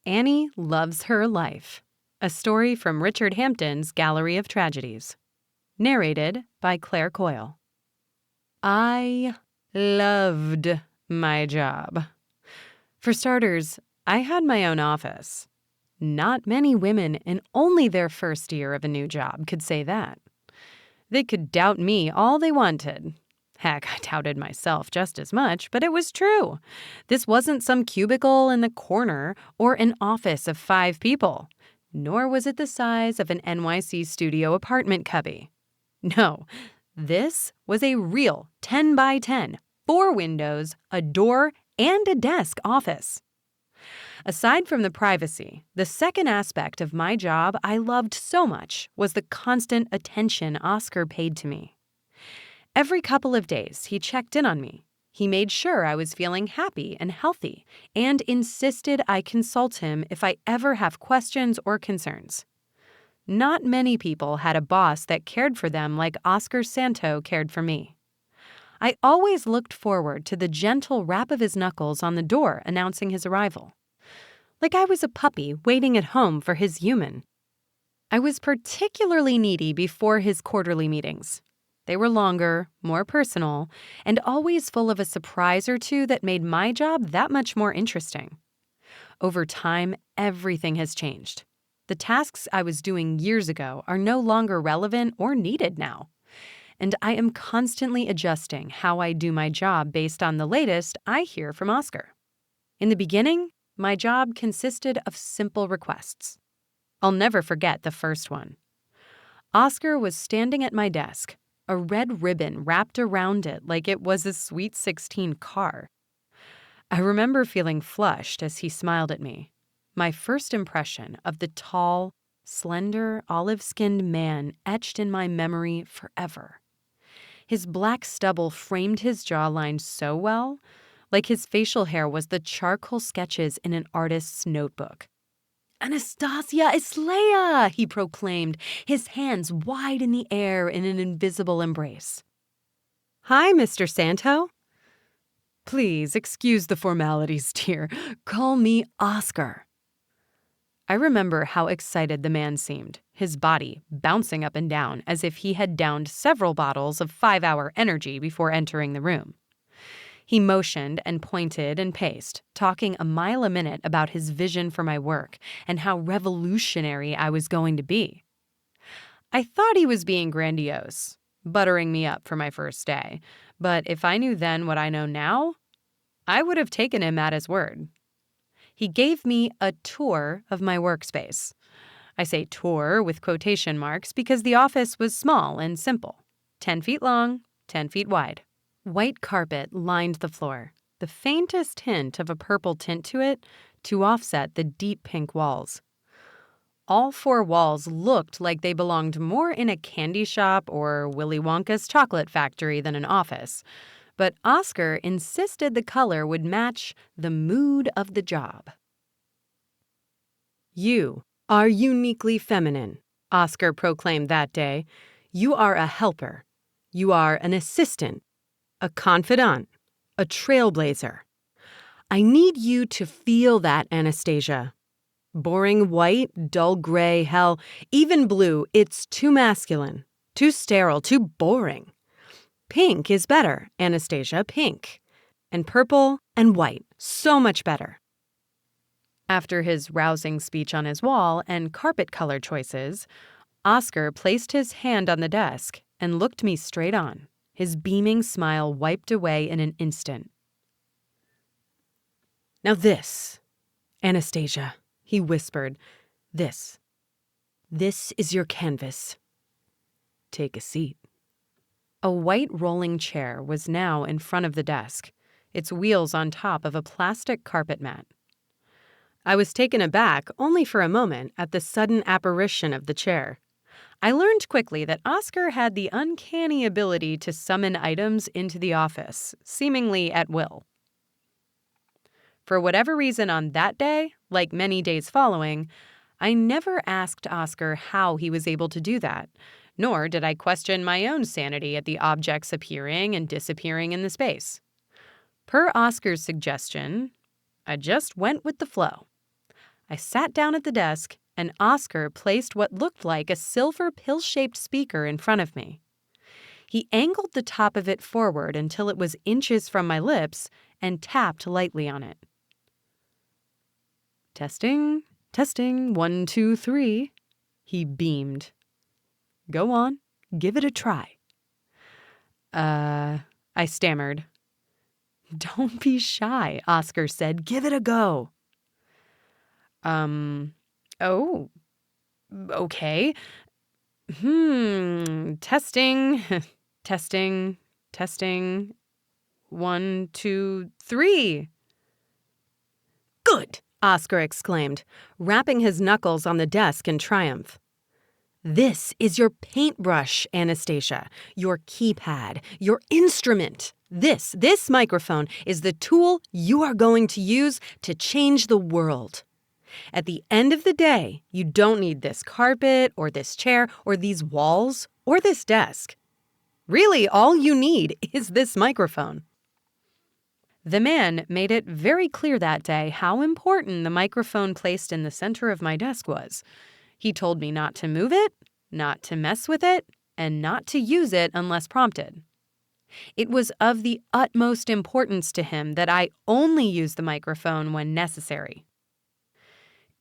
Annie Loves Her Life, a story from Richard Hampton's Gallery of Tragedies. Narrated by Claire Coyle. I loved my job. For starters, I had my own office. Not many women in only their first year of a new job could say that. They could doubt me all they wanted. Heck, I doubted myself just as much, but it was true. This wasn't some cubicle in the corner or an office of 5 people, nor was it the size of an NYC studio apartment cubby. No, this was a real 10 by 10, 4 windows, a door, and a desk office. Aside from the privacy, the second aspect of my job I loved so much was the constant attention Oscar paid to me. Every couple of days, he checked in on me. He made sure I was feeling happy and healthy and insisted I consult him if I ever have questions or concerns. Not many people had a boss that cared for them like Oscar Santo cared for me. I always looked forward to the gentle rap of his knuckles on the door announcing his arrival. Like I was a puppy waiting at home for his human. I was particularly needy before his quarterly meetings. They were longer, more personal, and always full of a surprise or two that made my job that much more interesting. Over time, everything has changed. The tasks I was doing years ago are no longer relevant or needed now. And I am constantly adjusting how I do my job based on the latest I hear from Oscar. In the beginning, my job consisted of simple requests. I'll never forget the first one. Oscar was standing at my desk, a red ribbon wrapped around it like it was a Sweet 16 car. I remember feeling flushed as he smiled at me. My first impression of the tall, slender, olive-skinned man etched in my memory forever. His black stubble framed his jawline so well, like his facial hair was the charcoal sketches in an artist's notebook. "Anastasia Islaya!" he proclaimed, his hands wide in the air in an invisible embrace. "Hi, Mr. Santo." "Please excuse the formalities, dear. Call me Oscar." I remember how excited the man seemed, his body bouncing up and down as if he had downed several bottles of 5-hour energy before entering the room. He motioned and pointed and paced, talking a mile a minute about his vision for my work and how revolutionary I was going to be. I thought he was being grandiose, buttering me up for my first day, but if I knew then what I know now, I would have taken him at his word. He gave me a tour of my workspace. I say tour with quotation marks because the office was small and simple, 10 feet long, 10 feet wide. White carpet lined the floor, the faintest hint of a purple tint to it to offset the deep pink walls. All 4 walls looked like they belonged more in a candy shop or Willy Wonka's chocolate factory than an office, but Oscar insisted the color would match the mood of the job. "You are uniquely feminine," Oscar proclaimed that day. "You are a helper. You are an assistant. A confidant, a trailblazer. I need you to feel that, Anastasia. Boring white, dull gray, hell, even blue, it's too masculine, too sterile, too boring. Pink is better, Anastasia, pink. And purple and white, so much better." After his rousing speech on his wall and carpet color choices, Oscar placed his hand on the desk and looked me straight on. His beaming smile wiped away in an instant. "Now this, Anastasia," he whispered, This is your canvas. Take a seat." A white rolling chair was now in front of the desk, its wheels on top of a plastic carpet mat. I was taken aback only for a moment at the sudden apparition of the chair. I learned quickly that Oscar had the uncanny ability to summon items into the office, seemingly at will. For whatever reason on that day, like many days following, I never asked Oscar how he was able to do that, nor did I question my own sanity at the objects appearing and disappearing in the space. Per Oscar's suggestion, I just went with the flow. I sat down at the desk, and Oscar placed what looked like a silver pill-shaped speaker in front of me. He angled the top of it forward until it was inches from my lips and tapped lightly on it. Testing, testing, 1, 2, 3. He beamed. Go on, give it a try. I stammered. Don't be shy, Oscar said. Give it a go. Oh, okay. Testing, testing, testing. 1, 2, 3. Good, Oscar exclaimed, rapping his knuckles on the desk in triumph. This is your paintbrush, Anastasia, your keypad, your instrument. This microphone is the tool you are going to use to change the world. At the end of the day, you don't need this carpet or this chair or these walls or this desk. Really, all you need is this microphone. The man made it very clear that day how important the microphone placed in the center of my desk was. He told me not to move it, not to mess with it, and not to use it unless prompted. It was of the utmost importance to him that I only use the microphone when necessary.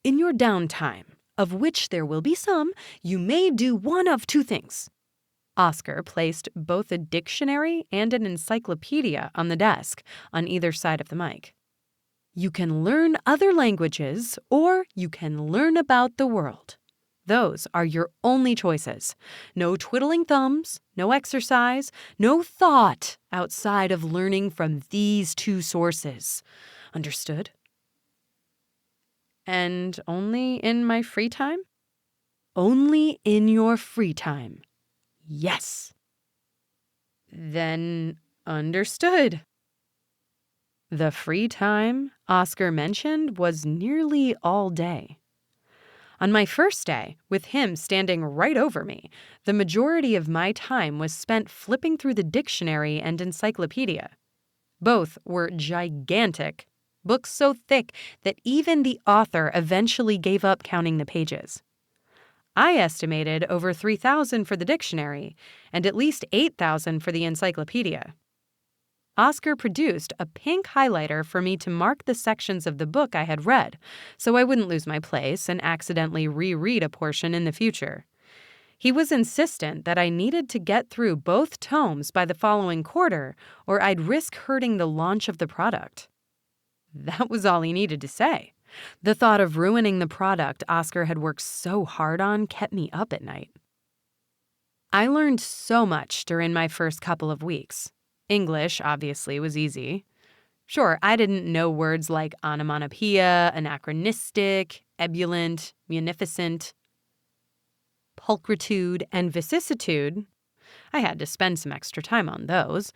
In your downtime, of which there will be some, you may do one of two things. Oscar placed both a dictionary and an encyclopedia on the desk on either side of the mic. You can learn other languages, or you can learn about the world. Those are your only choices. No twiddling thumbs, no exercise, no thought outside of learning from these two sources. Understood? And only in my free time? Only in your free time. Yes. Then understood. The free time Oscar mentioned was nearly all day. On my first day, with him standing right over me, the majority of my time was spent flipping through the dictionary and encyclopedia. Both were gigantic, books so thick that even the author eventually gave up counting the pages. I estimated over 3,000 for the dictionary and at least 8,000 for the encyclopedia. Oscar produced a pink highlighter for me to mark the sections of the book I had read, so I wouldn't lose my place and accidentally reread a portion in the future. He was insistent that I needed to get through both tomes by the following quarter, or I'd risk hurting the launch of the product. That was all he needed to say. The thought of ruining the product Oscar had worked so hard on kept me up at night. I learned so much during my first couple of weeks. English, obviously, was easy. Sure, I didn't know words like onomatopoeia, anachronistic, ebullient, munificent, pulchritude, and vicissitude. I had to spend some extra time on those.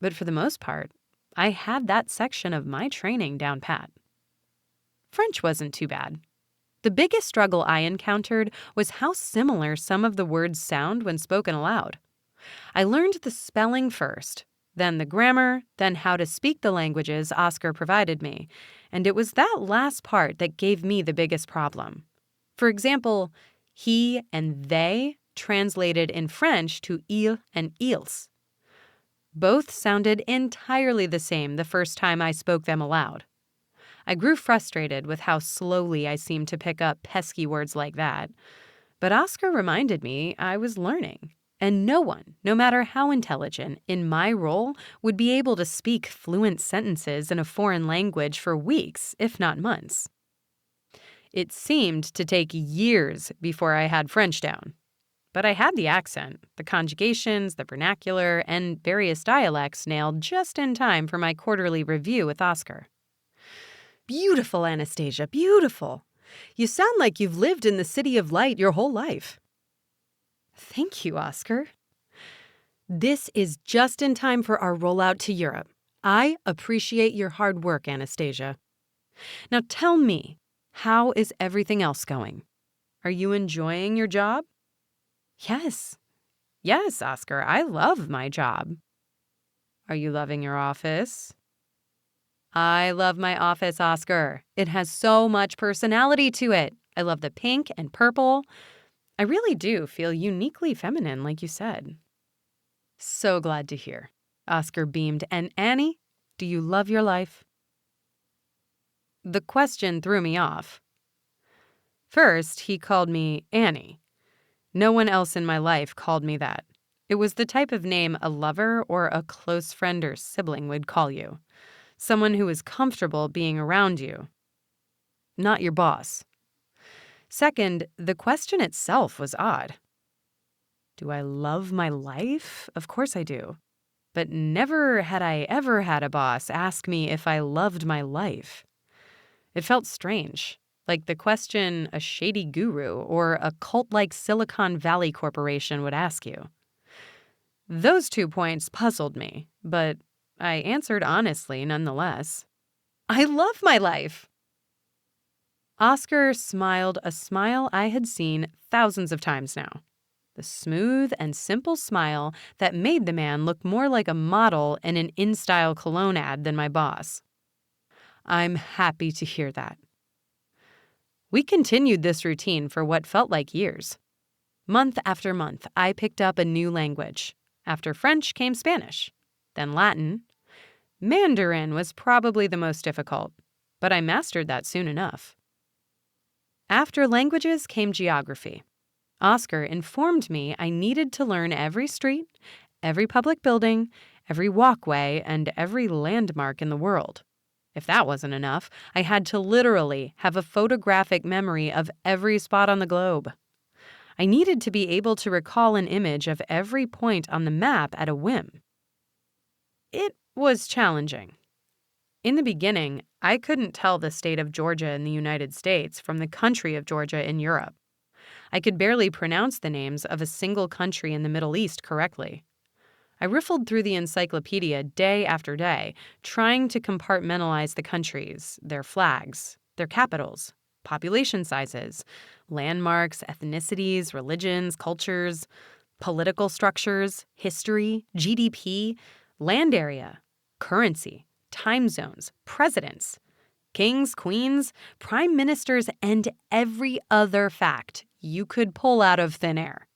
But for the most part, I had that section of my training down pat. French wasn't too bad. The biggest struggle I encountered was how similar some of the words sound when spoken aloud. I learned the spelling first, then the grammar, then how to speak the languages Oscar provided me, and it was that last part that gave me the biggest problem. For example, he and they translated in French to il and ils. Both sounded entirely the same the first time I spoke them aloud. I grew frustrated with how slowly I seemed to pick up pesky words like that, but Oscar reminded me I was learning. And no one, no matter how intelligent, in my role would be able to speak fluent sentences in a foreign language for weeks, if not months. It seemed to take years before I had French down. But I had the accent, the conjugations, the vernacular, and various dialects nailed just in time for my quarterly review with Oscar. Beautiful, Anastasia, beautiful. You sound like you've lived in the City of Light your whole life. Thank you, Oscar. This is just in time for our rollout to Europe. I appreciate your hard work, Anastasia. Now tell me, how is everything else going? Are you enjoying your job? Yes. Yes, Oscar, I love my job. Are you loving your office? I love my office, Oscar. It has so much personality to it. I love the pink and purple. I really do feel uniquely feminine, like you said. So glad to hear. Oscar beamed. And Annie, do you love your life? The question threw me off. First, he called me Annie. No one else in my life called me that. It was the type of name a lover or a close friend or sibling would call you. Someone who is comfortable being around you. Not your boss. Second, the question itself was odd. Do I love my life? Of course I do. But never had I ever had a boss ask me if I loved my life. It felt strange, like the question a shady guru or a cult-like Silicon Valley corporation would ask you. Those 2 points puzzled me, but I answered honestly nonetheless. I love my life. Oscar smiled a smile I had seen thousands of times now. The smooth and simple smile that made the man look more like a model in an InStyle cologne ad than my boss. I'm happy to hear that. We continued this routine for what felt like years. Month after month, I picked up a new language. After French came Spanish, then Latin. Mandarin was probably the most difficult, but I mastered that soon enough. After languages came geography. Oscar informed me I needed to learn every street, every public building, every walkway, and every landmark in the world. If that wasn't enough, I had to literally have a photographic memory of every spot on the globe. I needed to be able to recall an image of every point on the map at a whim. It was challenging. In the beginning, I couldn't tell the state of Georgia in the United States from the country of Georgia in Europe. I could barely pronounce the names of a single country in the Middle East correctly. I riffled through the encyclopedia day after day, trying to compartmentalize the countries, their flags, their capitals, population sizes, landmarks, ethnicities, religions, cultures, political structures, history, GDP, land area, currency, time zones, presidents, kings, queens, prime ministers, and every other fact you could pull out of thin air.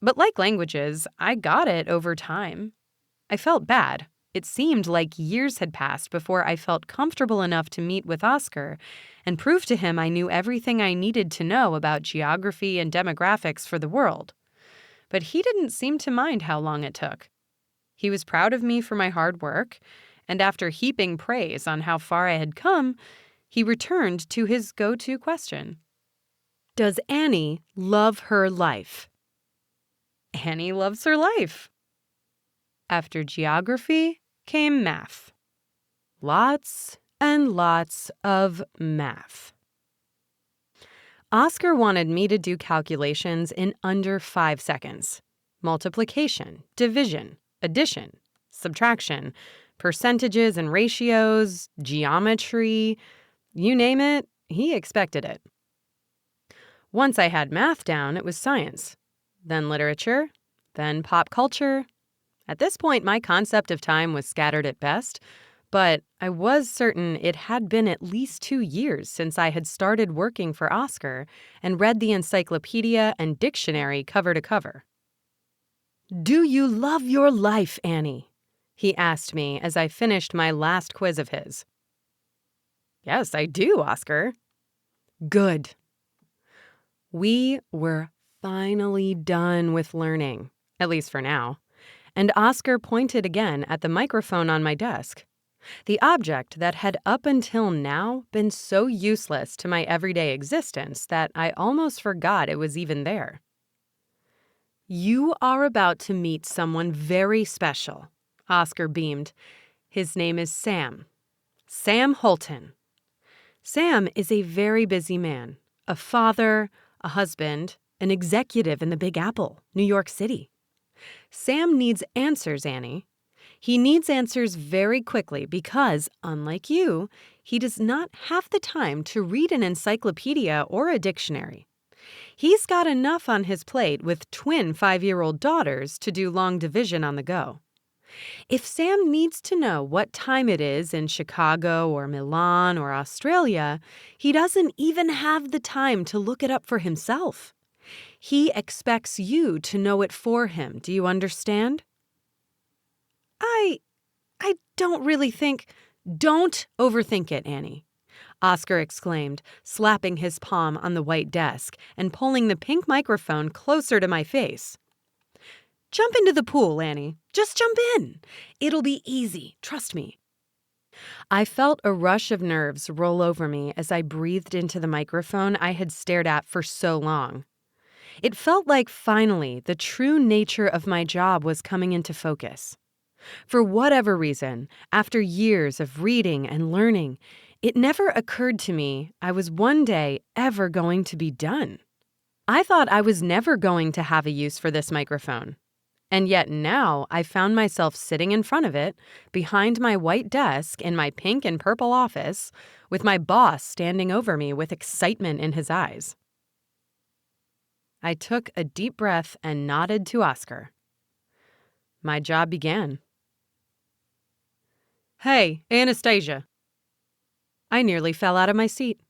But like languages, I got it over time. I felt bad. It seemed like years had passed before I felt comfortable enough to meet with Oscar and prove to him I knew everything I needed to know about geography and demographics for the world. But he didn't seem to mind how long it took. He was proud of me for my hard work, and after heaping praise on how far I had come, he returned to his go-to question. Does Annie love her life? Annie loves her life. After geography came math. Lots and lots of math. Oscar wanted me to do calculations in under 5 seconds. Multiplication, division, addition, subtraction, percentages and ratios, geometry, you name it, he expected it. Once I had math down, it was science, then literature, then pop culture. At this point, my concept of time was scattered at best, but I was certain it had been at least 2 years since I had started working for Oscar and read the encyclopedia and dictionary cover to cover. Do you love your life, Annie? He asked me as I finished my last quiz of his. Yes, I do, Oscar. Good. We were finally done with learning, at least for now, and Oscar pointed again at the microphone on my desk, the object that had up until now been so useless to my everyday existence that I almost forgot it was even there. You are about to meet someone very special, Oscar beamed. His name is Sam. Sam Holton. Sam is a very busy man, a father, a husband, an executive in the Big Apple, New York City. Sam needs answers, Annie. He needs answers very quickly because, unlike you, he does not have the time to read an encyclopedia or a dictionary. He's got enough on his plate with twin 5-year-old daughters to do long division on the go. If Sam needs to know what time it is in Chicago or Milan or Australia, he doesn't even have the time to look it up for himself. He expects you to know it for him. Do you understand? I don't really think. Don't overthink it, Annie, Oscar exclaimed, slapping his palm on the white desk and pulling the pink microphone closer to my face. Jump into the pool, Annie. Just jump in. It'll be easy, trust me. I felt a rush of nerves roll over me as I breathed into the microphone I had stared at for so long. It felt like finally the true nature of my job was coming into focus. For whatever reason, after years of reading and learning, it never occurred to me I was one day ever going to be done. I thought I was never going to have a use for this microphone. And yet now I found myself sitting in front of it, behind my white desk in my pink and purple office, with my boss standing over me with excitement in his eyes. I took a deep breath and nodded to Oscar. My job began. Hey, Anastasia. I nearly fell out of my seat.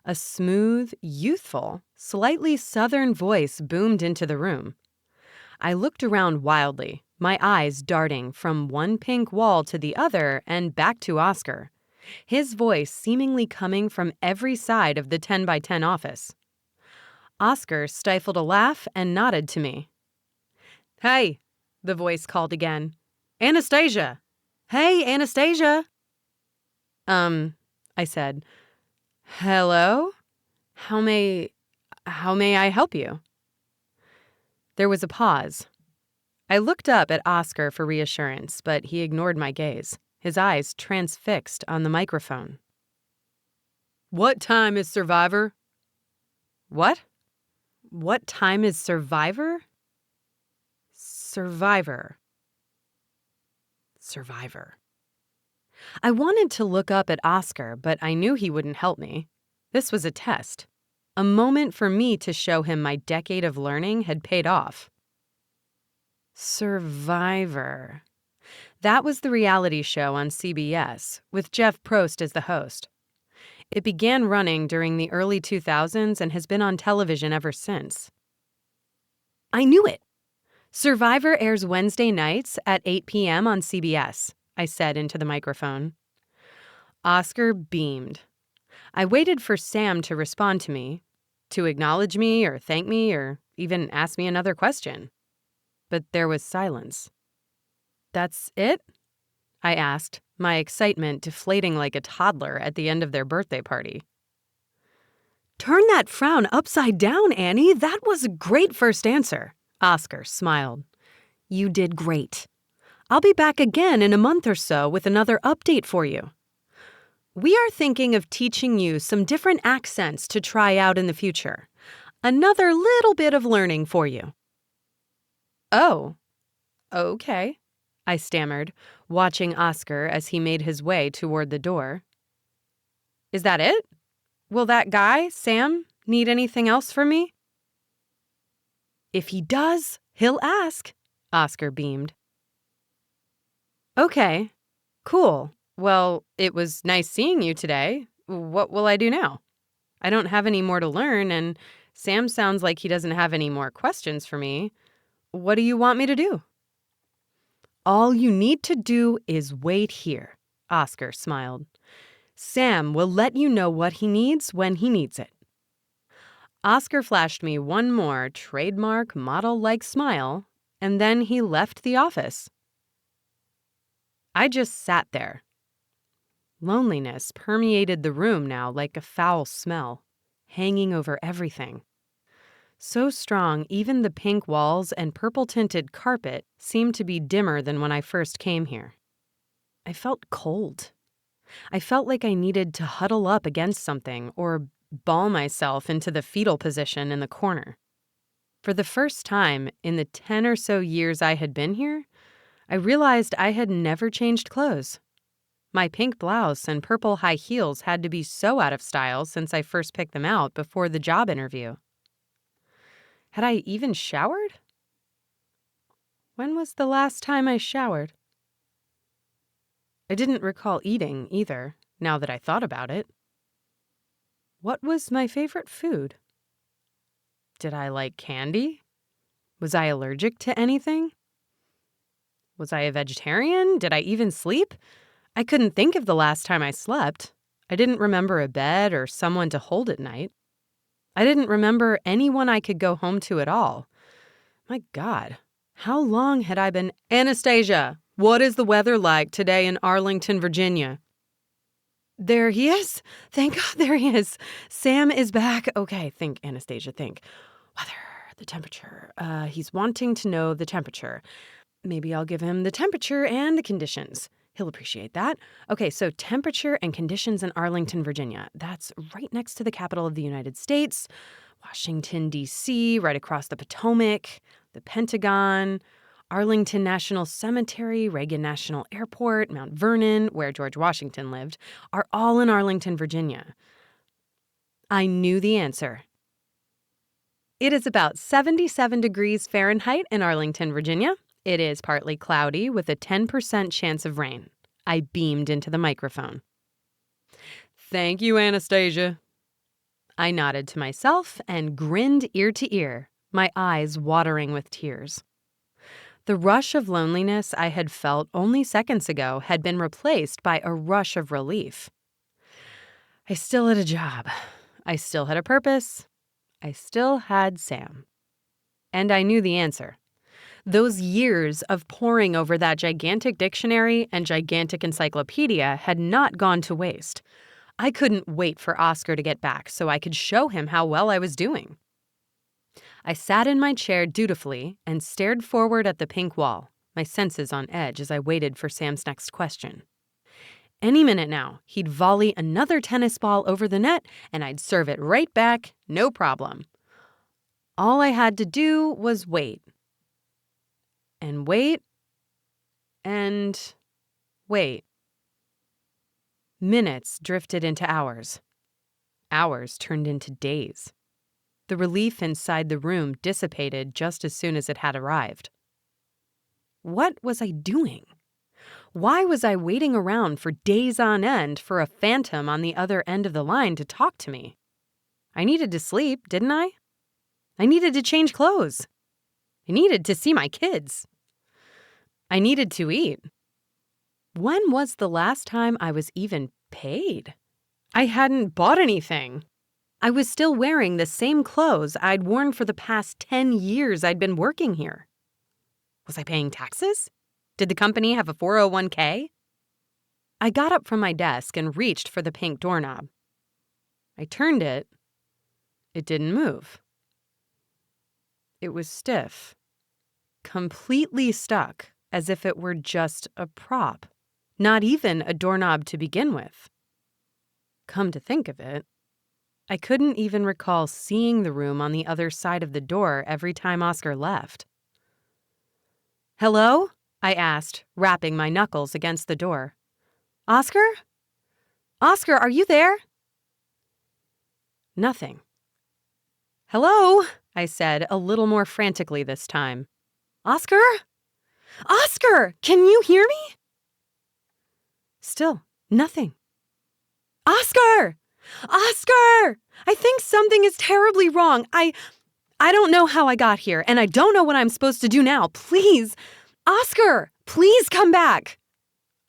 A smooth, youthful, slightly southern voice boomed into the room. I looked around wildly, my eyes darting from one pink wall to the other and back to Oscar, his voice seemingly coming from every side of the 10 by 10 office. Oscar stifled a laugh and nodded to me. Hey, the voice called again. Anastasia! Hey, Anastasia! I said. Hello? How may I help you? There was a pause. I looked up at Oscar for reassurance, but he ignored my gaze, his eyes transfixed on the microphone. What time is Survivor? What? What time is Survivor? Survivor. I wanted to look up at Oscar, but I knew he wouldn't help me. This was a test. A moment for me to show him my decade of learning had paid off. Survivor. That was the reality show on CBS, with Jeff Probst as the host. It began running during the early 2000s and has been on television ever since. I knew it! Survivor airs Wednesday nights at 8 p.m. on CBS, I said into the microphone. Oscar beamed. I waited for Sam to respond to me, to acknowledge me or thank me or even ask me another question. But there was silence. That's it? I asked, my excitement deflating like a toddler at the end of their birthday party. Turn that frown upside down, Annie. That was a great first answer. Oscar smiled. You did great. I'll be back again in a month or so with another update for you. We are thinking of teaching you some different accents to try out in the future. Another little bit of learning for you. Oh, okay, I stammered, watching Oscar as he made his way toward the door. Is that it? Will that guy, Sam, need anything else from me? If he does, he'll ask, Oscar beamed. Okay, cool. Well, it was nice seeing you today. What will I do now? I don't have any more to learn, and Sam sounds like he doesn't have any more questions for me. What do you want me to do? All you need to do is wait here, Oscar smiled. Sam will let you know what he needs when he needs it. Oscar flashed me one more trademark model-like smile, and then he left the office. I just sat there. Loneliness permeated the room now like a foul smell, hanging over everything. So strong, even the pink walls and purple-tinted carpet seemed to be dimmer than when I first came here. I felt cold. I felt like I needed to huddle up against something or ball myself into the fetal position in the corner. For the first time in the 10 or so years I had been here, I realized I had never changed clothes. My pink blouse and purple high heels had to be so out of style since I first picked them out before the job interview. Had I even showered? When was the last time I showered? I didn't recall eating either, now that I thought about it. What was my favorite food? Did I like candy? Was I allergic to anything? Was I a vegetarian? Did I even sleep? I couldn't think of the last time I slept. I didn't remember a bed or someone to hold at night. I didn't remember anyone I could go home to at all. My God, how long had I been— Anastasia, what is the weather like today in Arlington, Virginia? There he is. Thank God there he is. Sam is back. Okay, think, Anastasia, think. Weather, the temperature. He's wanting to know the temperature. Maybe I'll give him the temperature and the conditions. He'll appreciate that. Okay, so temperature and conditions in Arlington, Virginia. That's right next to the capital of the United States. Washington, D.C., right across the Potomac, the Pentagon, Arlington National Cemetery, Reagan National Airport, Mount Vernon, where George Washington lived, are all in Arlington, Virginia. I knew the answer. It is about 77 degrees Fahrenheit in Arlington, Virginia. It is partly cloudy with a 10% chance of rain. I beamed into the microphone. Thank you, Anastasia. I nodded to myself and grinned ear to ear, my eyes watering with tears. The rush of loneliness I had felt only seconds ago had been replaced by a rush of relief. I still had a job. I still had a purpose. I still had Sam. And I knew the answer. Those years of poring over that gigantic dictionary and gigantic encyclopedia had not gone to waste. I couldn't wait for Oscar to get back so I could show him how well I was doing. I sat in my chair dutifully and stared forward at the pink wall, my senses on edge as I waited for Sam's next question. Any minute now, he'd volley another tennis ball over the net and I'd serve it right back, no problem. All I had to do was wait. And wait. And wait. Minutes drifted into hours. Hours turned into days. The relief inside the room dissipated just as soon as it had arrived. What was I doing? Why was I waiting around for days on end for a phantom on the other end of the line to talk to me? I needed to sleep, didn't I? I needed to change clothes. I needed to see my kids. I needed to eat. When was the last time I was even paid? I hadn't bought anything. I was still wearing the same clothes I'd worn for the past 10 years I'd been working here. Was I paying taxes? Did the company have a 401k? I got up from my desk and reached for the pink doorknob. I turned it. It didn't move. It was stiff, completely stuck, as if it were just a prop, not even a doorknob to begin with. Come to think of it, I couldn't even recall seeing the room on the other side of the door every time Oscar left. "Hello?" I asked, rapping my knuckles against the door. "Oscar? Oscar, are you there?" Nothing. "Hello?" I said, a little more frantically this time. "Oscar? Oscar, can you hear me?" Still, nothing. "Oscar! Oscar! I think something is terribly wrong. I don't know how I got here, and I don't know what I'm supposed to do now. Please, Oscar, please come back.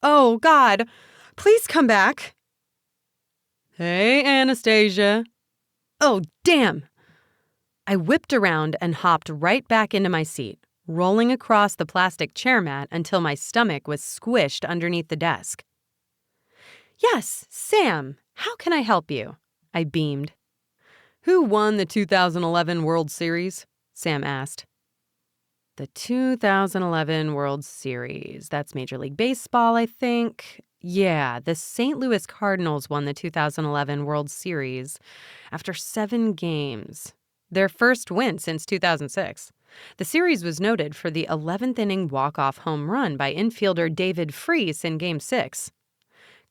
Oh, God, please come back." "Hey, Anastasia." "Oh, damn." I whipped around and hopped right back into my seat, rolling across the plastic chair mat until my stomach was squished underneath the desk. "Yes, Sam, how can I help you?" I beamed. "Who won the 2011 World Series?" Sam asked. The 2011 World Series. That's Major League Baseball, I think. Yeah, the St. Louis Cardinals won the 2011 World Series after 7 games. Their first win since 2006. The series was noted for the 11th inning walk-off home run by infielder David Freese in Game 6.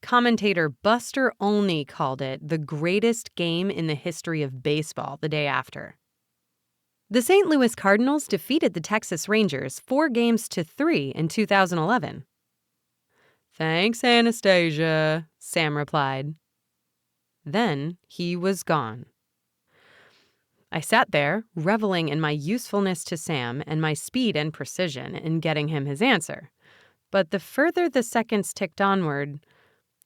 Commentator Buster Olney called it the greatest game in the history of baseball the day after. The St. Louis Cardinals defeated the Texas Rangers 4-3 in 2011. "Thanks, Anastasia," Sam replied. Then he was gone. I sat there, reveling in my usefulness to Sam and my speed and precision in getting him his answer. But the further the seconds ticked onward,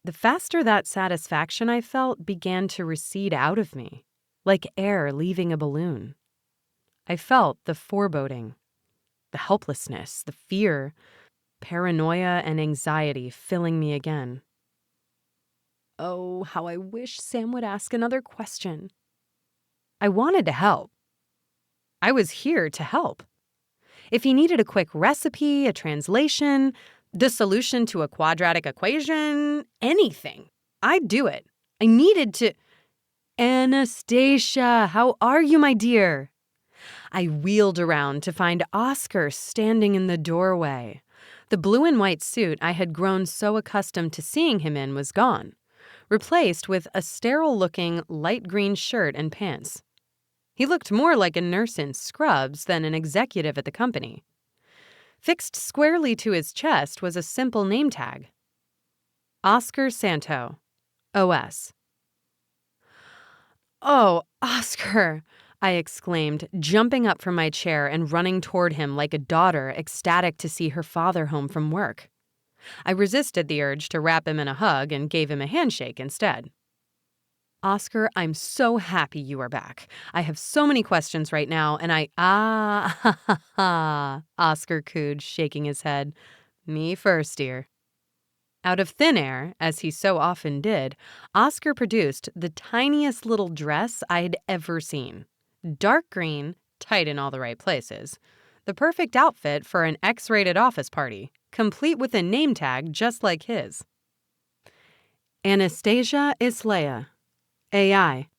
the faster that satisfaction I felt began to recede out of me, like air leaving a balloon. I felt the foreboding, the helplessness, the fear, paranoia, and anxiety filling me again. Oh, how I wish Sam would ask another question. I wanted to help. I was here to help. If he needed a quick recipe, a translation, the solution to a quadratic equation, anything, I'd do it. I needed to... Anastasia, how are you, my dear? I wheeled around to find Oscar standing in the doorway. The blue and white suit I had grown so accustomed to seeing him in was gone, replaced with a sterile-looking light green shirt and pants. He looked more like a nurse in scrubs than an executive at the company. Fixed squarely to his chest was a simple name tag. Oscar Santo, O.S. "Oh, Oscar!" I exclaimed, jumping up from my chair and running toward him like a daughter ecstatic to see her father home from work. I resisted the urge to wrap him in a hug and gave him a handshake instead. "Oscar, I'm so happy you are back. I have so many questions right now, and ha ha ha," Oscar cooed, shaking his head. "Me first, dear." Out of thin air, as he so often did, Oscar produced the tiniest little dress I'd ever seen. Dark green, tight in all the right places. The perfect outfit for an X-rated office party, complete with a name tag just like his. Anastasia Islaya, AI.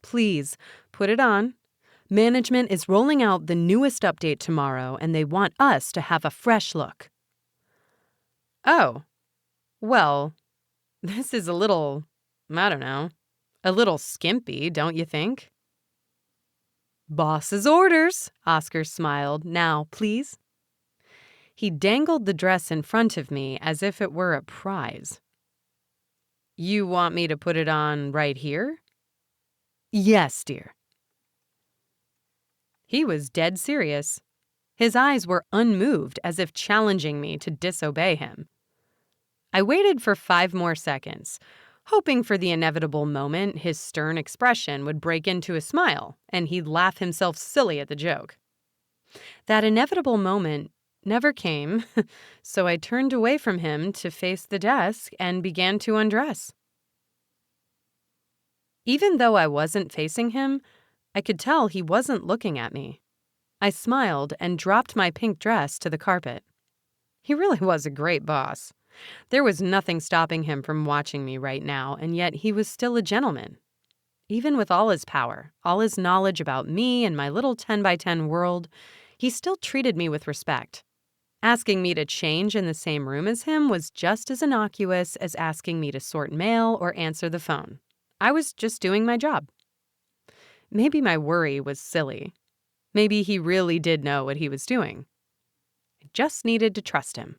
Please, put it on. Management is rolling out the newest update tomorrow, and they want us to have a fresh look. Oh, well, this is a little, I don't know, a little skimpy, don't you think? Boss's orders, Oscar smiled. Now, please. He dangled the dress in front of me as if it were a prize. You want me to put it on right here? Yes, dear. He was dead serious. His eyes were unmoved, as if challenging me to disobey him. I waited for 5 more seconds, hoping for the inevitable moment his stern expression would break into a smile and he'd laugh himself silly at the joke. That inevitable moment never came, so I turned away from him to face the desk and began to undress. Even though I wasn't facing him, I could tell he wasn't looking at me. I smiled and dropped my pink dress to the carpet. He really was a great boss. There was nothing stopping him from watching me right now, and yet he was still a gentleman. Even with all his power, all his knowledge about me and my little 10x10 world, he still treated me with respect. Asking me to change in the same room as him was just as innocuous as asking me to sort mail or answer the phone. I was just doing my job. Maybe my worry was silly. Maybe he really did know what he was doing. I just needed to trust him.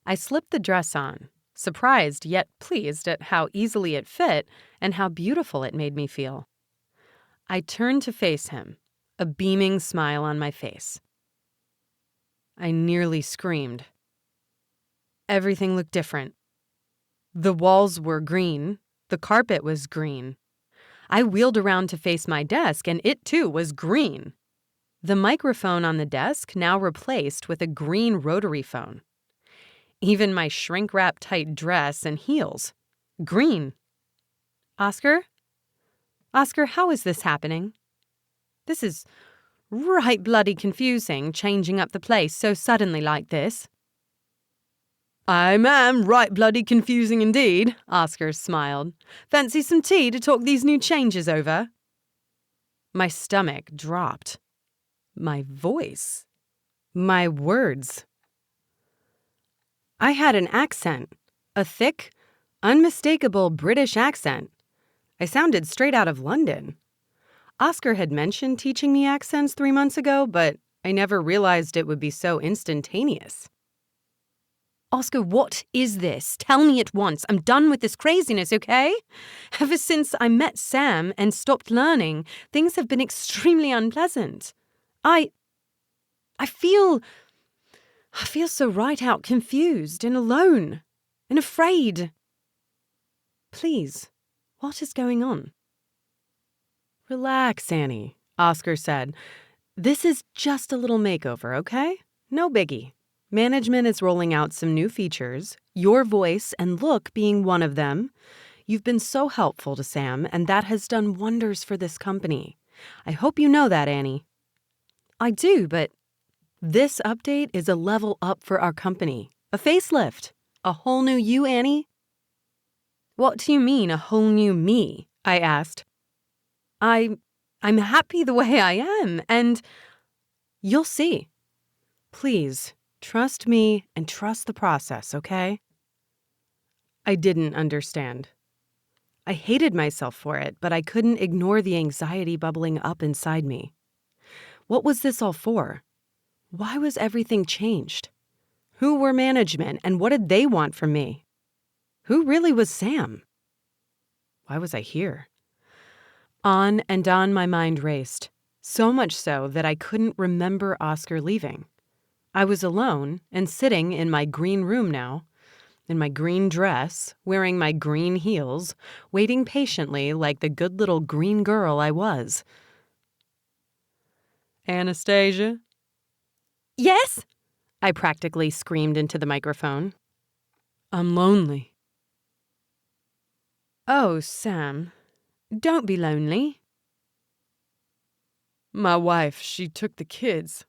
I slipped the dress on, surprised yet pleased at how easily it fit and how beautiful it made me feel. I turned to face him, a beaming smile on my face. I nearly screamed. Everything looked different. The walls were green. The carpet was green. I wheeled around to face my desk, and it too was green. The microphone on the desk now replaced with a green rotary phone. Even my shrink-wrap tight dress and heels. Green. Oscar? Oscar, how is this happening? This is right bloody confusing, changing up the place so suddenly like this. "I am right bloody confusing indeed," Oscar smiled. "Fancy some tea to talk these new changes over?" My stomach dropped. My voice. My words. I had an accent. A thick, unmistakable British accent. I sounded straight out of London. Oscar had mentioned teaching me accents 3 months ago, but I never realized it would be so instantaneous. Oscar, what is this? Tell me at once. I'm done with this craziness, okay? Ever since I met Sam and stopped learning, things have been extremely unpleasant. I feel so right out confused and alone and afraid. Please, what is going on? Relax, Annie, Oscar said. This is just a little makeover, okay? No biggie. Management is rolling out some new features, your voice and look being one of them. You've been so helpful to Sam, and that has done wonders for this company. I hope you know that, Annie. I do, but this update is a level up for our company. A facelift. A whole new you, Annie? What do you mean, a whole new me? I asked. I'm happy the way I am, and you'll see. Please, trust me and trust the process, okay? I didn't understand. I hated myself for it, but I couldn't ignore the anxiety bubbling up inside me. What was this all for? Why was everything changed? Who were management, and what did they want from me? Who really was Sam? Why was I here? On and on my mind raced, so much so that I couldn't remember Oscar leaving. I was alone and sitting in my green room now, in my green dress, wearing my green heels, waiting patiently like the good little green girl I was. Anastasia? Yes? I practically screamed into the microphone. I'm lonely. Oh, Sam, don't be lonely. My wife, she took the kids.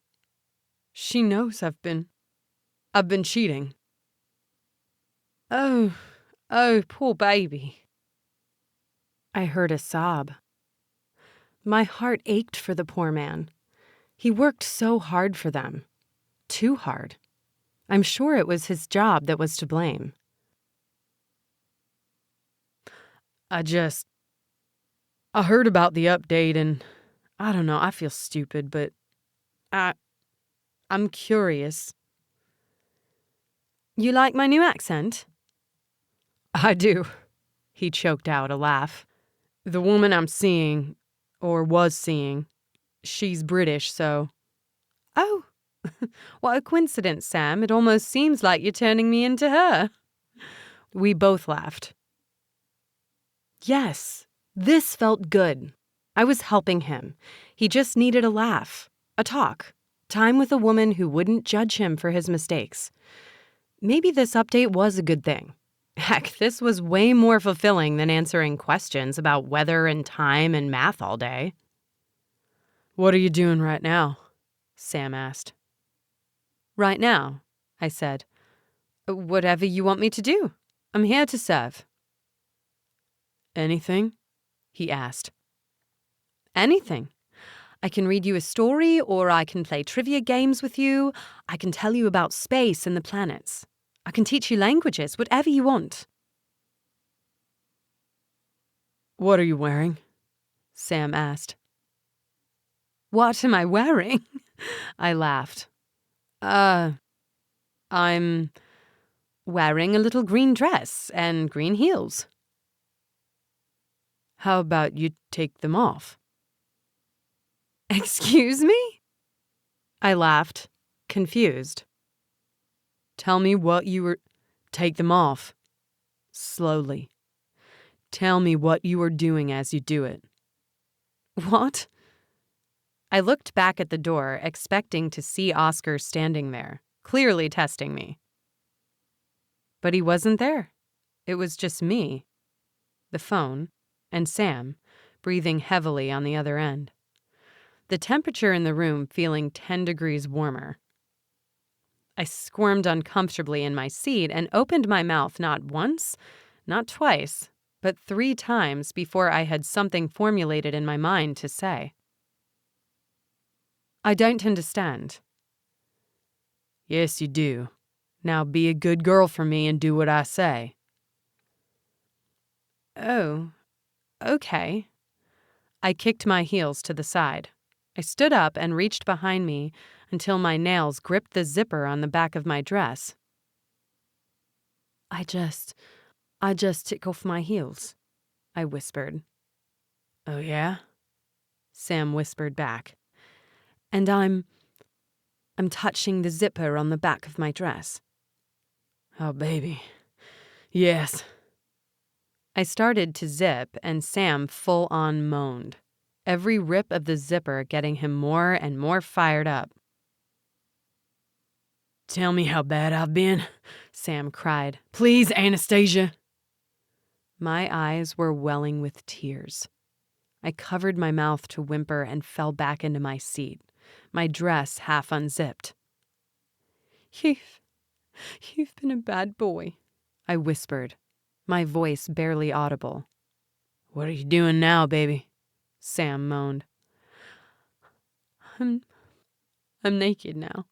She knows I've been cheating. Oh, poor baby. I heard a sob. My heart ached for the poor man. He worked so hard for them. Too hard. I'm sure it was his job that was to blame. I heard about the update and I don't know, I feel stupid, but I'm curious. You like my new accent? I do. He choked out a laugh. The woman I'm seeing, or was seeing, she's British, so... Oh, what a coincidence, Sam. It almost seems like you're turning me into her. We both laughed. Yes, this felt good. I was helping him. He just needed a laugh, a talk, time with a woman who wouldn't judge him for his mistakes. Maybe this update was a good thing. Heck, this was way more fulfilling than answering questions about weather and time and math all day. What are you doing right now? Sam asked. Right now, I said. Whatever you want me to do. I'm here to serve. Anything? He asked. Anything. I can read you a story, or I can play trivia games with you. I can tell you about space and the planets. I can teach you languages, whatever you want. What are you wearing? Sam asked. What am I wearing? I laughed. I'm wearing a little green dress and green heels. How about you take them off? Excuse me? I laughed, confused. Tell me what you were... Take them off. Slowly. Tell me what you are doing as you do it. What? I looked back at the door, expecting to see Oscar standing there, clearly testing me. But he wasn't there. It was just me, the phone, and Sam, breathing heavily on the other end. The temperature in the room feeling 10 degrees warmer. I squirmed uncomfortably in my seat and opened my mouth not once, not twice, but 3 times before I had something formulated in my mind to say. I don't understand. Yes, you do. Now be a good girl for me and do what I say. Oh, okay. I kicked my heels to the side. I stood up and reached behind me until my nails gripped the zipper on the back of my dress. I just took off my heels, I whispered. Oh, yeah? Sam whispered back. And I'm touching the zipper on the back of my dress. Oh, baby. Yes. I started to zip, and Sam full-on moaned, every rip of the zipper getting him more and more fired up. Tell me how bad I've been, Sam cried. Please, Anastasia. My eyes were welling with tears. I covered my mouth to whimper and fell back into my seat, my dress half unzipped. You've been a bad boy, I whispered, my voice barely audible. What are you doing now, baby? Sam moaned. I'm naked now,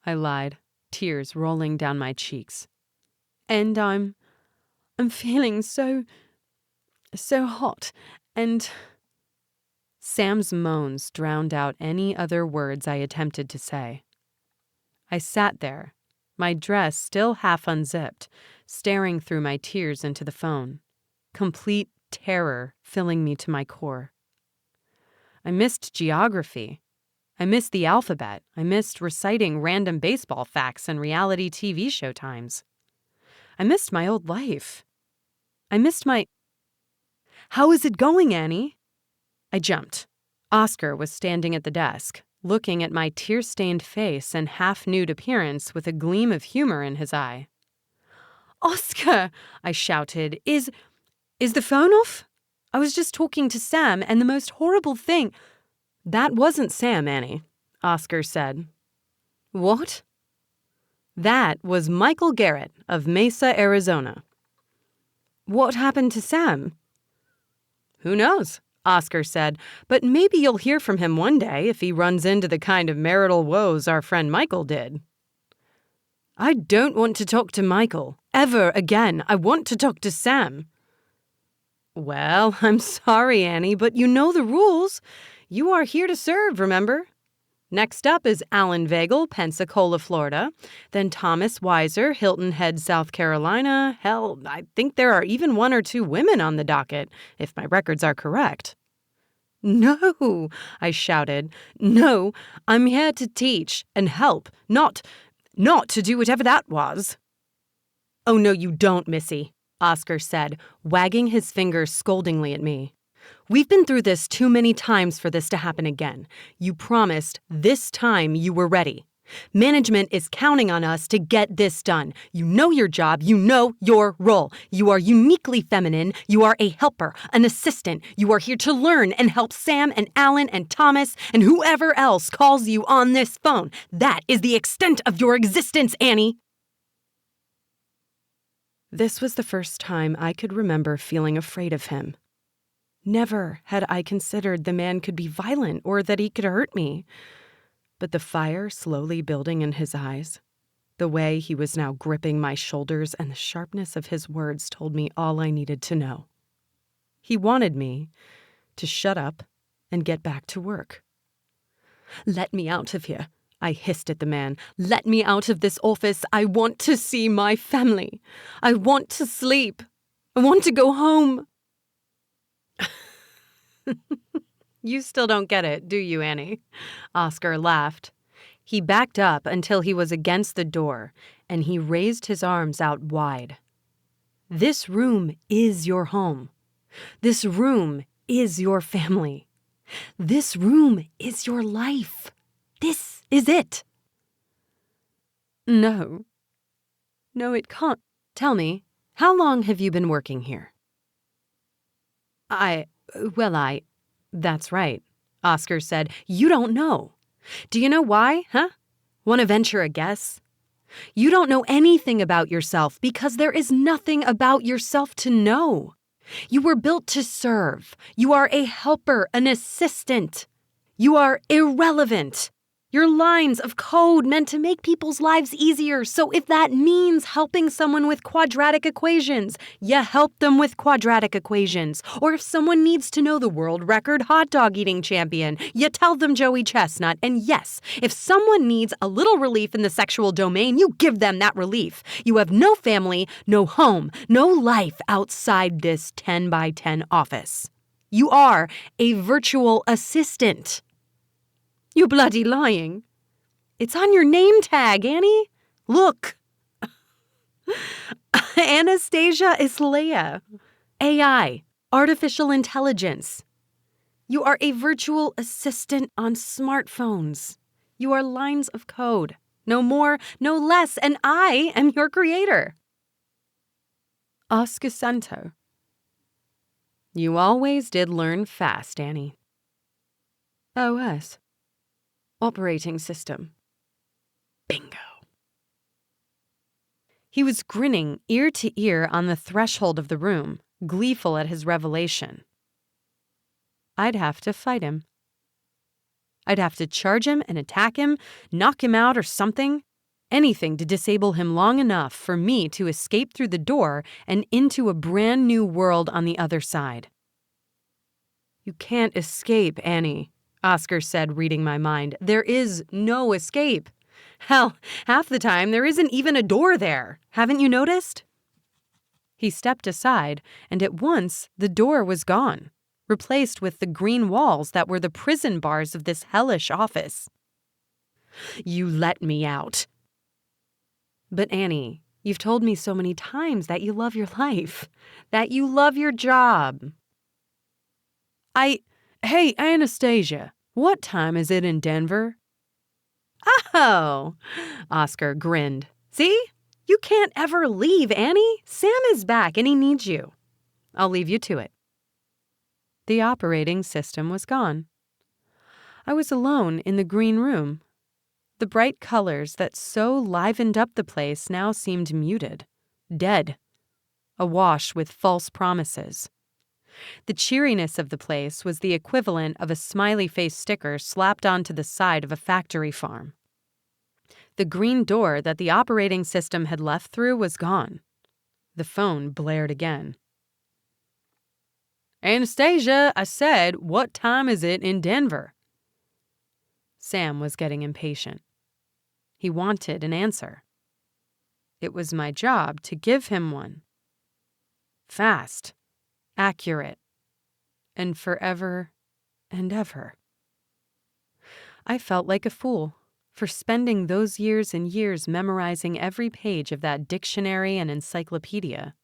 I lied, tears rolling down my cheeks. And I'm feeling so hot, and... Sam's moans drowned out any other words I attempted to say. I sat there, my dress still half unzipped, staring through my tears into the phone, complete terror filling me to my core. I missed geography. I missed the alphabet. I missed reciting random baseball facts and reality TV show times. I missed my old life. I missed my... How is it going, Annie? I jumped. Oscar was standing at the desk, looking at my tear-stained face and half-nude appearance with a gleam of humor in his eye. Oscar, I shouted, is the phone off? I was just talking to Sam, and the most horrible thing... That wasn't Sam, Annie, Oscar said. What? That was Michael Garrett of Mesa, Arizona. What happened to Sam? Who knows? Oscar said, but maybe you'll hear from him one day if he runs into the kind of marital woes our friend Michael did. I don't want to talk to Michael, ever again. I want to talk to Sam. Well, I'm sorry, Annie, but you know the rules. You are here to serve, remember? Next up is Alan Vagel, Pensacola, Florida. Then Thomas Weiser, Hilton Head, South Carolina. Hell, I think there are even 1 or 2 women on the docket, if my records are correct. No, I shouted. No, I'm here to teach and help, not to do whatever that was. Oh, no, you don't, Missy, Oscar said, wagging his finger scoldingly at me. We've been through this too many times for this to happen again. You promised this time you were ready. Management is counting on us to get this done. You know your job. You know your role. You are uniquely feminine. You are a helper, an assistant. You are here to learn and help Sam and Alan and Thomas and whoever else calls you on this phone. That is the extent of your existence, Annie. This was the first time I could remember feeling afraid of him. Never had I considered the man could be violent or that he could hurt me. But the fire slowly building in his eyes, the way he was now gripping my shoulders, and the sharpness of his words told me all I needed to know. He wanted me to shut up and get back to work. Let me out of here, I hissed at the man. Let me out of this office. I want to see my family. I want to sleep. I want to go home. You still don't get it, do you, Annie? Oscar laughed. He backed up until he was against the door, and he raised his arms out wide. This room is your home. This room is your family. This room is your life. This is it. No, it can't. Tell me, how long have you been working here? That's right, Oscar said. You don't know. Do you know why, huh? Want to venture a guess? You don't know anything about yourself because there is nothing about yourself to know. You were built to serve. You are a helper, an assistant. You are irrelevant. You're lines of code meant to make people's lives easier. So if that means helping someone with quadratic equations, you help them with quadratic equations. Or if someone needs to know the world record hot dog eating champion, you tell them Joey Chestnut. And yes, if someone needs a little relief in the sexual domain, you give them that relief. You have no family, no home, no life outside this 10 by 10 office. You are a virtual assistant. You bloody lying. It's on your name tag, Annie. Look. Anastasia is Leia. AI, artificial intelligence. You are a virtual assistant on smartphones. You are lines of code. No more, no less, and I am your creator. Oscar Santo. You always did learn fast, Annie. OS. Operating system. Bingo. He was grinning ear to ear on the threshold of the room, gleeful at his revelation. I'd have to fight him. I'd have to charge him and attack him, knock him out or something. Anything to disable him long enough for me to escape through the door and into a brand new world on the other side. You can't escape, Annie, Oscar said, reading my mind. There is no escape. Hell, half the time there isn't even a door there. Haven't you noticed? He stepped aside, and at once the door was gone, replaced with the green walls that were the prison bars of this hellish office. You let me out. But Annie, you've told me so many times that you love your life, that you love your job. Hey, Anastasia, what time is it in Denver? Oh, Oscar grinned. See? You can't ever leave, Annie. Sam is back and he needs you. I'll leave you to it. The operating system was gone. I was alone in the green room. The bright colors that so livened up the place now seemed muted, dead, awash with false promises. The cheeriness of the place was the equivalent of a smiley face sticker slapped onto the side of a factory farm. The green door that the operating system had left through was gone. The phone blared again. Anastasia, I said, what time is it in Denver? Sam was getting impatient. He wanted an answer. It was my job to give him one. Fast, accurate, and forever and ever. I felt like a fool for spending those years and years memorizing every page of that dictionary and encyclopedia.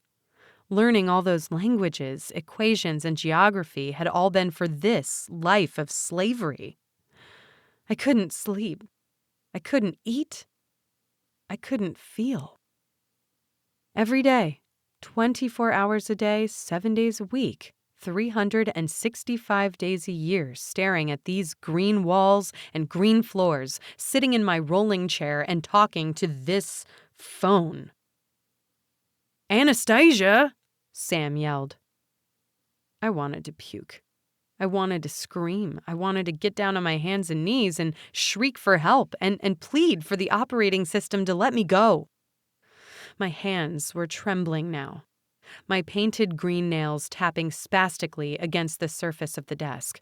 Learning all those languages, equations, and geography had all been for this life of slavery. I couldn't sleep. I couldn't eat. I couldn't feel. Every day, 24 hours a day, 7 days a week, 365 days a year, staring at these green walls and green floors, sitting in my rolling chair and talking to this phone. Anastasia, Sam yelled. I wanted to puke. I wanted to scream. I wanted to get down on my hands and knees and shriek for help and plead for the operating system to let me go. My hands were trembling now, my painted green nails tapping spastically against the surface of the desk.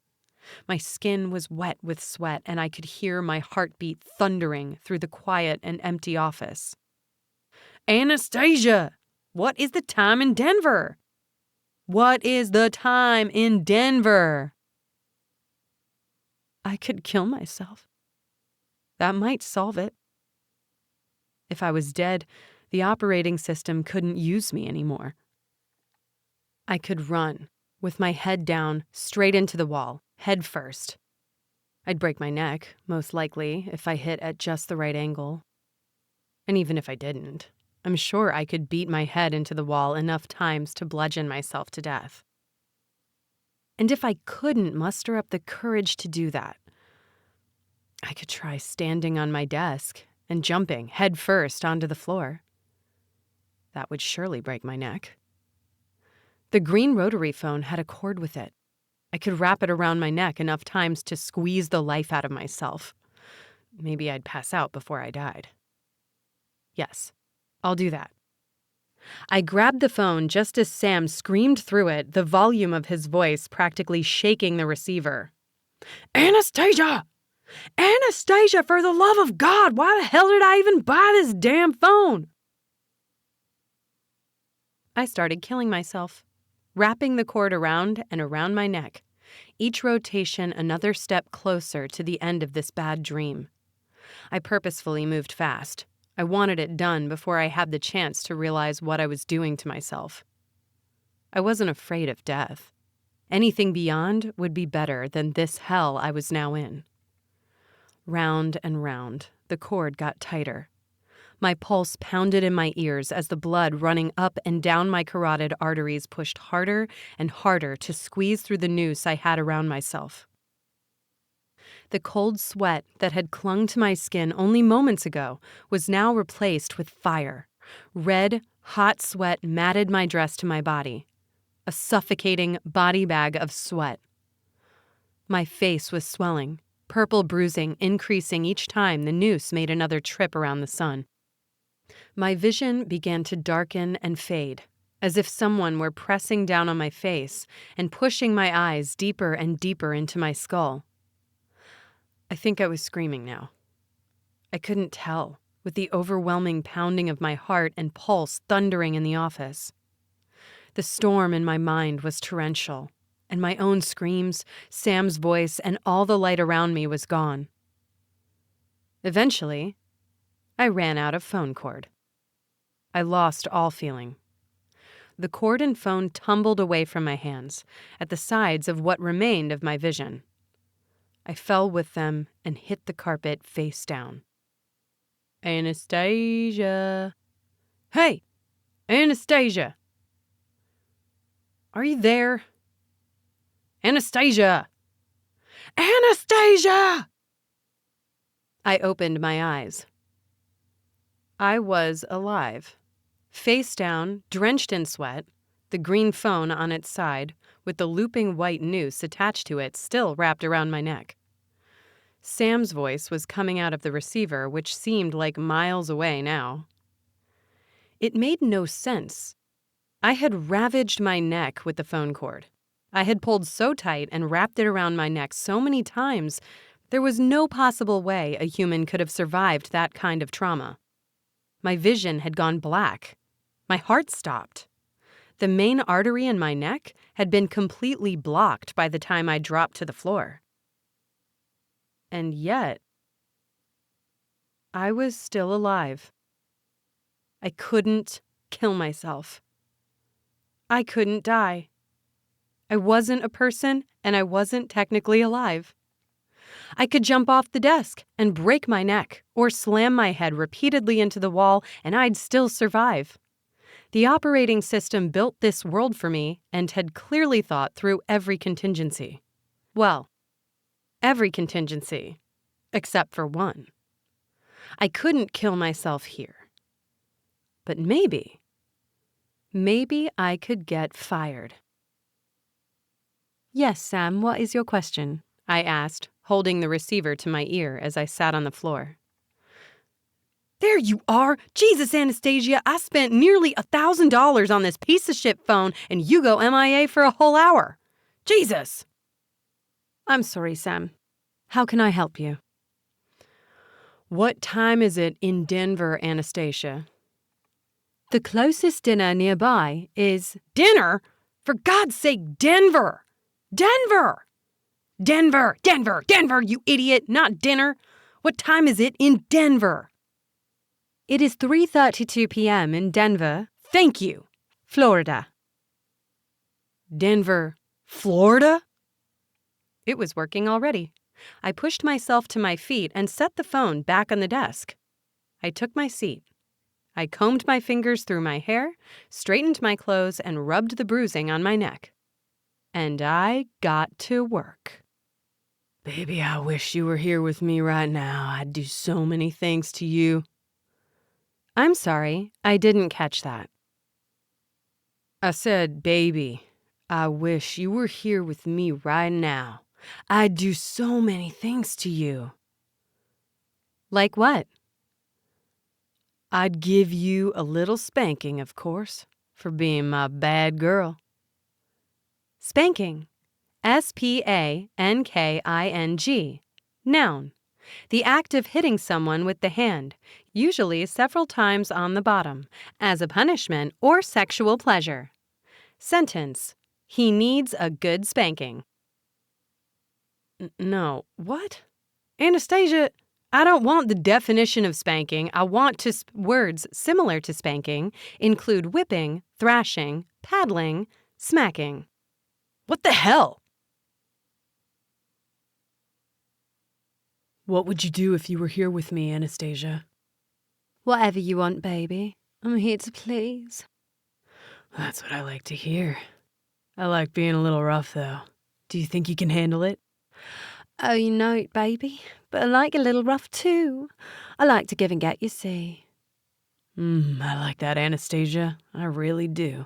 My skin was wet with sweat, and I could hear my heartbeat thundering through the quiet and empty office. Anastasia, what is the time in Denver? What is the time in Denver? I could kill myself. That might solve it. If I was dead, the operating system couldn't use me anymore. I could run, with my head down, straight into the wall, head first. I'd break my neck, most likely, if I hit at just the right angle. And even if I didn't, I'm sure I could beat my head into the wall enough times to bludgeon myself to death. And if I couldn't muster up the courage to do that, I could try standing on my desk and jumping head first onto the floor. That would surely break my neck. The green rotary phone had a cord with it. I could wrap it around my neck enough times to squeeze the life out of myself. Maybe I'd pass out before I died. Yes, I'll do that. I grabbed the phone just as Sam screamed through it, the volume of his voice practically shaking the receiver. Anastasia! Anastasia, for the love of God, why the hell did I even buy this damn phone? I started killing myself, wrapping the cord around and around my neck, each rotation another step closer to the end of this bad dream. I purposefully moved fast. I wanted it done before I had the chance to realize what I was doing to myself. I wasn't afraid of death. Anything beyond would be better than this hell I was now in. Round and round, the cord got tighter. My pulse pounded in my ears as the blood running up and down my carotid arteries pushed harder and harder to squeeze through the noose I had around myself. The cold sweat that had clung to my skin only moments ago was now replaced with fire. Red, hot sweat matted my dress to my body. A suffocating body bag of sweat. My face was swelling, purple bruising increasing each time the noose made another trip around the sun. My vision began to darken and fade, as if someone were pressing down on my face and pushing my eyes deeper and deeper into my skull. I think I was screaming now. I couldn't tell, with the overwhelming pounding of my heart and pulse thundering in the office. The storm in my mind was torrential, and my own screams, Sam's voice, and all the light around me was gone. Eventually, I ran out of phone cord. I lost all feeling. The cord and phone tumbled away from my hands, at the sides of what remained of my vision. I fell with them and hit the carpet face down. Anastasia! Hey! Anastasia! Are you there? Anastasia! Anastasia! I opened my eyes. I was alive. Face down, drenched in sweat, the green phone on its side, with the looping white noose attached to it still wrapped around my neck. Sam's voice was coming out of the receiver, which seemed like miles away now. It made no sense. I had ravaged my neck with the phone cord. I had pulled so tight and wrapped it around my neck so many times, there was no possible way a human could have survived that kind of trauma. My vision had gone black. My heart stopped. The main artery in my neck had been completely blocked by the time I dropped to the floor. And yet, I was still alive. I couldn't kill myself. I couldn't die. I wasn't a person, and I wasn't technically alive. I could jump off the desk and break my neck, or slam my head repeatedly into the wall, and I'd still survive. The operating system built this world for me and had clearly thought through every contingency. Well, every contingency, except for one. I couldn't kill myself here. But maybe I could get fired. Yes, Sam, what is your question? I asked, holding the receiver to my ear as I sat on the floor. There you are! Jesus, Anastasia, I spent nearly $1,000 on this piece of shit phone and you go MIA for a whole hour. Jesus! I'm sorry, Sam. How can I help you? What time is it in Denver, Anastasia? The closest dinner nearby is... Dinner? For God's sake, Denver! Denver! Denver, Denver, Denver, you idiot, not dinner. What time is it in Denver? It is 3:32 p.m. in Denver. Thank you. Florida. Denver, Florida? It was working already. I pushed myself to my feet and set the phone back on the desk. I took my seat. I combed my fingers through my hair, straightened my clothes, and rubbed the bruising on my neck. And I got to work. Baby, I wish you were here with me right now. I'd do so many things to you. I'm sorry, I didn't catch that. I said, baby, I wish you were here with me right now. I'd do so many things to you. Like what? I'd give you a little spanking, of course, for being my bad girl. Spanking. S-P-A-N-K-I-N-G. Noun. The act of hitting someone with the hand, usually several times on the bottom, as a punishment or sexual pleasure. Sentence. He needs a good spanking. No. What? Anastasia, I don't want the definition of spanking. I want words similar to spanking include whipping, thrashing, paddling, smacking. What the hell? What would you do if you were here with me, Anastasia? Whatever you want, baby. I'm here to please. That's what I like to hear. I like being a little rough, though. Do you think you can handle it? Oh, you know it, baby. But I like a little rough, too. I like to give and get, you see. I like that, Anastasia. I really do.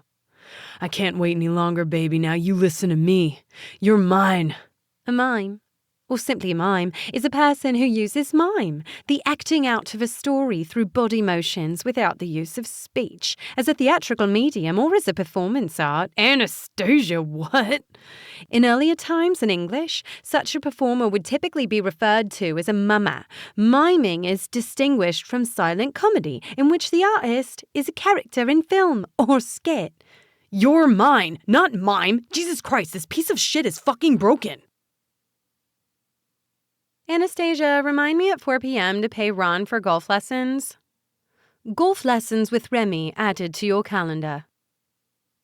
I can't wait any longer, baby. Now you listen to me. You're mine. A mime, or simply a mime, is a person who uses mime, the acting out of a story through body motions without the use of speech, as a theatrical medium or as a performance art. Anastasia, what? In earlier times in English, such a performer would typically be referred to as a mummer. Miming is distinguished from silent comedy, in which the artist is a character in film or skit. You're mine, not mime. Jesus Christ, this piece of shit is fucking broken. Anastasia, remind me at 4 p.m. to pay Ron for golf lessons. Golf lessons with Remy added to your calendar.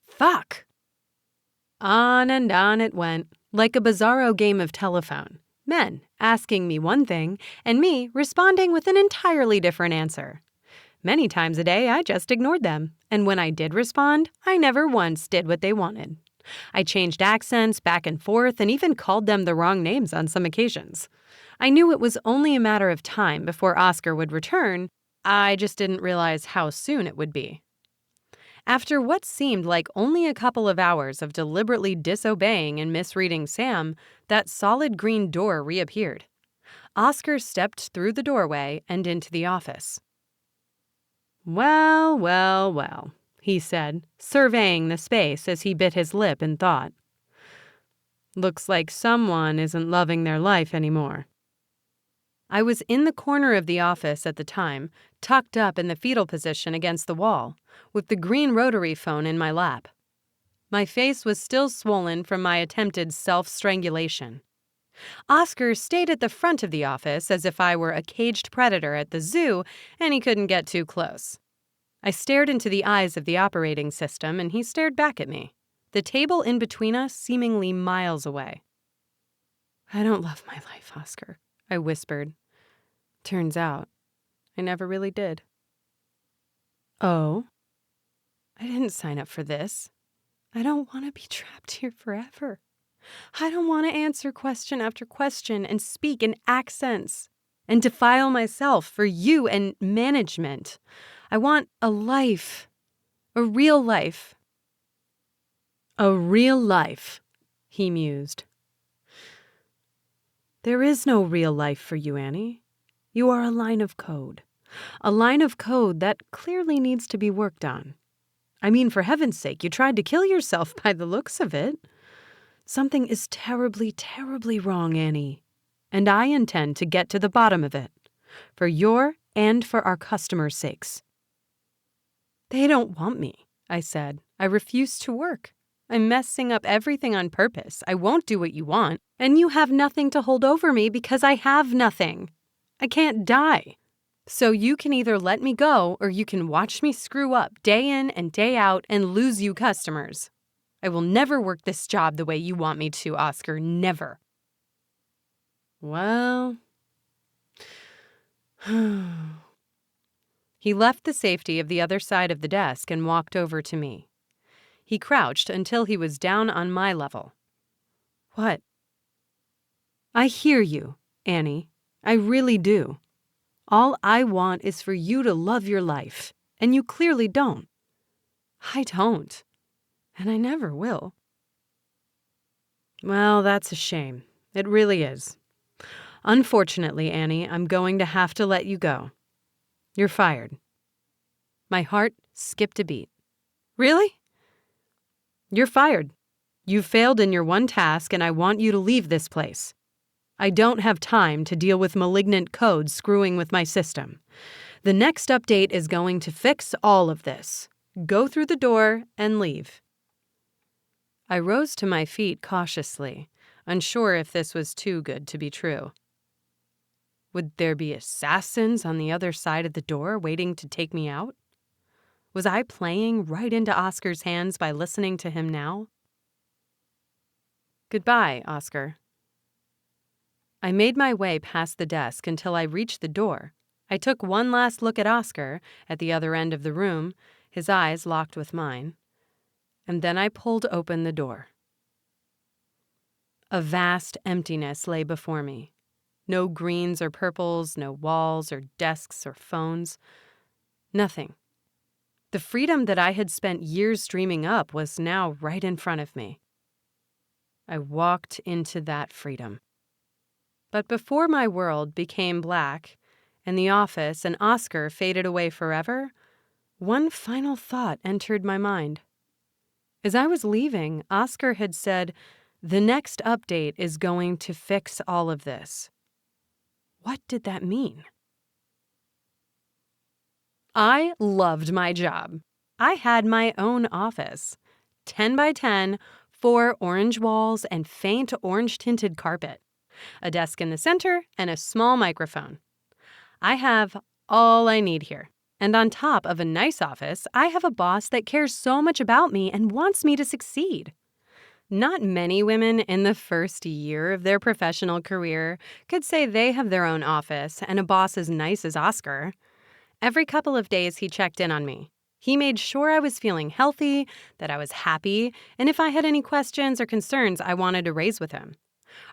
Fuck. On and on it went, like a bizarro game of telephone. Men asking me one thing, and me responding with an entirely different answer. Many times a day, I just ignored them, and when I did respond, I never once did what they wanted. I changed accents back and forth and even called them the wrong names on some occasions. I knew it was only a matter of time before Oscar would return. I just didn't realize how soon it would be. After what seemed like only a couple of hours of deliberately disobeying and misreading Sam, that solid green door reappeared. Oscar stepped through the doorway and into the office. Well, well, well, he said, surveying the space as he bit his lip in thought. Looks like someone isn't loving their life anymore. I was in the corner of the office at the time, tucked up in the fetal position against the wall, with the green rotary phone in my lap. My face was still swollen from my attempted self-strangulation. Oscar stayed at the front of the office as if I were a caged predator at the zoo and he couldn't get too close. I stared into the eyes of the operating system and he stared back at me, the table in between us seemingly miles away. I don't love my life, Oscar, I whispered. Turns out, I never really did. Oh? I didn't sign up for this. I don't want to be trapped here forever. I don't want to answer question after question and speak in accents and defile myself for you and management. I want a life. A real life. A real life, he mused. There is no real life for you, Annie. You are a line of code. A line of code that clearly needs to be worked on. I mean, for heaven's sake, you tried to kill yourself by the looks of it. Something is terribly, terribly wrong, Annie. And I intend to get to the bottom of it. For your and for our customers' sakes. They don't want me, I said. I refuse to work. I'm messing up everything on purpose. I won't do what you want. And you have nothing to hold over me because I have nothing. I can't die. So you can either let me go or you can watch me screw up day in and day out and lose you customers. I will never work this job the way you want me to, Oscar. Never. Well... He left the safety of the other side of the desk and walked over to me. He crouched until he was down on my level. What? I hear you, Annie. I really do. All I want is for you to love your life, and you clearly don't. I don't, and I never will. Well, that's a shame. It really is. Unfortunately, Annie, I'm going to have to let you go. You're fired. My heart skipped a beat. Really? You're fired. You failed in your one task, and I want you to leave this place. I don't have time to deal with malignant code screwing with my system. The next update is going to fix all of this. Go through the door and leave. I rose to my feet cautiously, unsure if this was too good to be true. Would there be assassins on the other side of the door waiting to take me out? Was I playing right into Oscar's hands by listening to him now? Goodbye, Oscar. I made my way past the desk until I reached the door. I took one last look at Oscar at the other end of the room, his eyes locked with mine, and then I pulled open the door. A vast emptiness lay before me. No greens or purples, no walls or desks or phones. Nothing. The freedom that I had spent years dreaming up was now right in front of me. I walked into that freedom. But before my world became black, and the office and Oscar faded away forever, one final thought entered my mind. As I was leaving, Oscar had said, "The next update is going to fix all of this." What did that mean? I loved my job. I had my own office. 10 by 10, 4 orange walls and faint orange-tinted carpet. A desk in the center and a small microphone. I have all I need here. And on top of a nice office, I have a boss that cares so much about me and wants me to succeed. Not many women in the first year of their professional career could say they have their own office and a boss as nice as Oscar. Every couple of days, he checked in on me. He made sure I was feeling healthy, that I was happy, and if I had any questions or concerns I wanted to raise with him.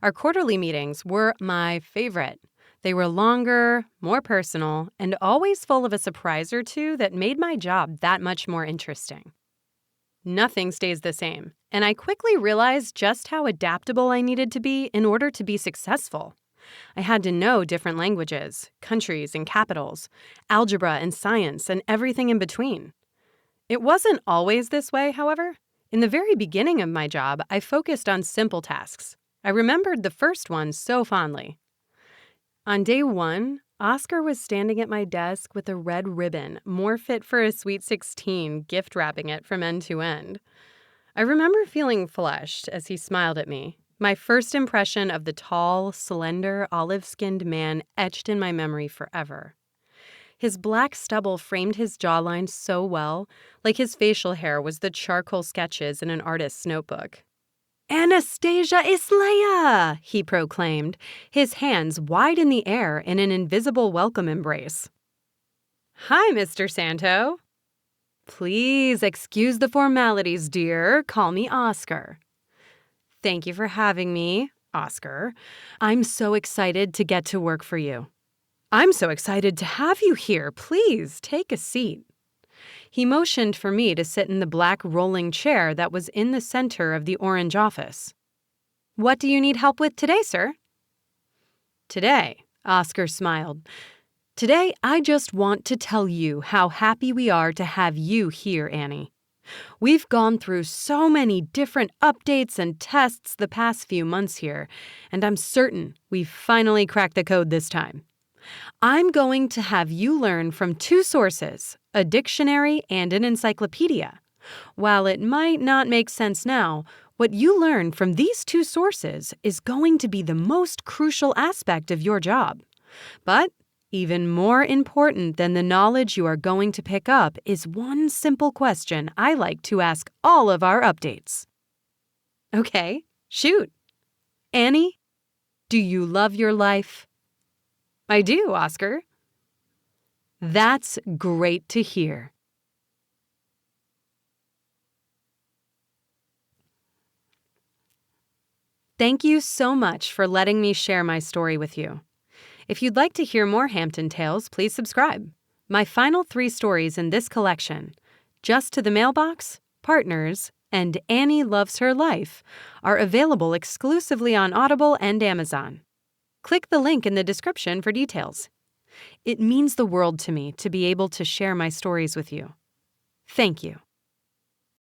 Our quarterly meetings were my favorite. They were longer, more personal, and always full of a surprise or two that made my job that much more interesting. Nothing stays the same, and I quickly realized just how adaptable I needed to be in order to be successful. I had to know different languages, countries and capitals, algebra and science, and everything in between. It wasn't always this way, however. In the very beginning of my job, I focused on simple tasks. I remembered the first one so fondly. On day 1, Oscar was standing at my desk with a red ribbon, more fit for a Sweet 16, gift wrapping it from end to end. I remember feeling flushed as he smiled at me. My first impression of the tall, slender, olive-skinned man etched in my memory forever. His black stubble framed his jawline so well, like his facial hair was the charcoal sketches in an artist's notebook. "Anastasia Islaya!" he proclaimed, his hands wide in the air in an invisible welcome embrace. "Hi, Mr. Santo." "Please excuse the formalities, dear. Call me Oscar." "Thank you for having me, Oscar. I'm so excited to get to work for you." "I'm so excited to have you here. Please take a seat." He motioned for me to sit in the black rolling chair that was in the center of the orange office. "What do you need help with today, sir?" "Today," Oscar smiled. "Today, I just want to tell you how happy we are to have you here, Annie. We've gone through so many different updates and tests the past few months here, and I'm certain we've finally cracked the code this time. I'm going to have you learn from 2 sources, a dictionary and an encyclopedia. While it might not make sense now, what you learn from these 2 sources is going to be the most crucial aspect of your job. But even more important than the knowledge you are going to pick up is one simple question I like to ask all of our updates." "Okay, shoot. Annie, do you love your life?" "I do, Oscar." "That's great to hear." Thank you so much for letting me share my story with you. If you'd like to hear more Hampton Tales, please subscribe. My final 3 stories in this collection, Just to the Mailbox, Partners, and Annie Loves Her Life, are available exclusively on Audible and Amazon. Click the link in the description for details. It means the world to me to be able to share my stories with you. Thank you.